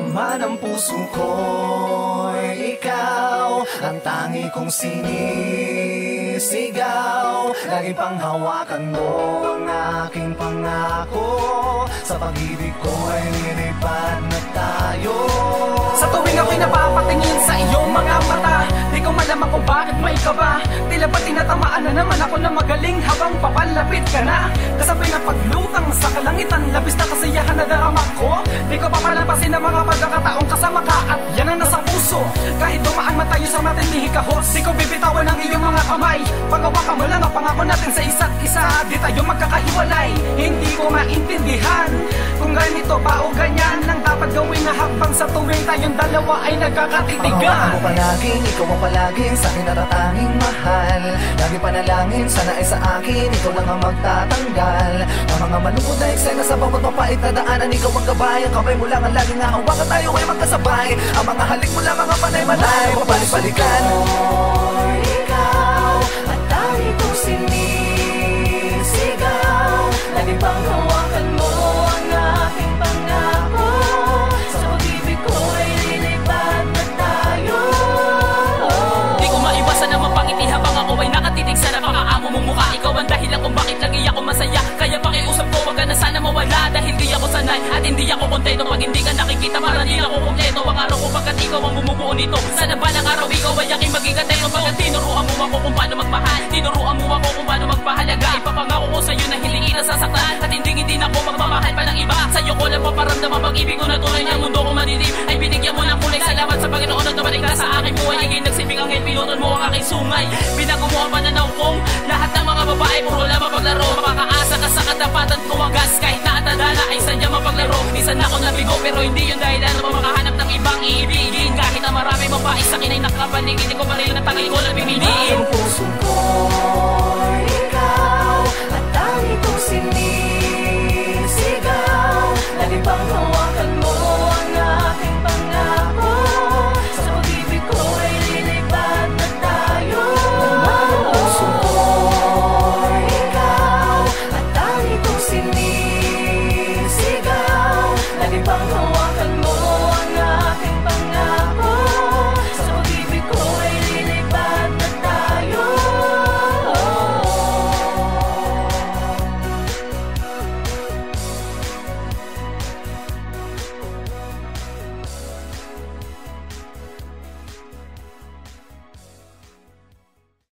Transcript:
laman ng puso ko'y ikaw, ang tangi kong sinisigaw. Lagi pang hawakan mo ang aking pangako, sa pag-ibig ko ay lilipad na tayo. Sa tuwing ako'y napapatingin sa iyong mga mata, di ko malaman kung bakit may kaba. Tila ba tinatamaan na naman ako na magaling habang papalapit ka na. Kasabay ng paglutang sa kalangitan, labis na kasiyahan na darama ko. Di ko papalampasin ang mga pagkakataong kasama ka, at yan ang nasa puso. Kahit dumaan man tayo sa matinding kahos, di ko bibitawan ang iyong mga kamay. Paghawakan mo lang ang pangako natin sa isa't isa, di tayo magkakahiwalay. Hindi ko maintindihan kung ganito ba o ganyan ang dapat gawin na habang sa tuwing tayong dalawa ay nagkakatitigan. Panghawakan mo palaging, ikaw ang palaging sa akin natatanging mahal. Lagi panalangin, sana ay sa akin ikaw lang ang magtatanggal. Ang mga malungkot na eksena sa bawat mapait na daanan, ikaw ang gabay. Ang kamay mo lang ang laging hahawakan, tayo ay magkasabay. Ang mga halik mo lang mga panay-manay, papalik-balikan. Ikaw, at tangi kong sinisigaw. Lagi pang hawakan mo ang aking pangako, sa pag-ibig ko ay lilipad na tayo. Di ko maiwasan na mapangiti habang ako ay nakatitig sa napakaamo mong mukha. Ikaw ang dahilan kung bakit lagi ako masaya, kaya pakiusap ko wag ka na sana mawala. Dahil di ako sanay at hindi ako kontento pag hindi ka nakikita, para di ako kompleto. Ang araw ko pagkat ikaw ang bumubuo nito, sana ba ng araw ikaw ay aking maging katero. Pagkat tinuruan mo ako kung paano magmahal, tinuruan mo ako kung paano magpahalaga. Ipapangako ko sa'yo na hindi kita sasaktan, at hindi na ako magmamahal pa ng iba. Sa'yo ko lang paparamdam ang pag-ibig ko na tunay na mundo ko madilim ay binigyan mo ng kulay. Salamat sa Panginoon na dumating ka sa aking buhay. Iging nagsibing anghel, pinunod mo ang aking sungay. Binago mo ang pananaw kong lahat ng mga babae puro lang mapaglaro. Makakaasa ka sa katapatan ko wagas, kahit na atadala ay sadya mapaglaro. Minsan ako nabigo pero hindi yun dahilan na makahanap ng ibang iibigin. Kahit na marami babae sa akin ay nakapaligid, di ko pa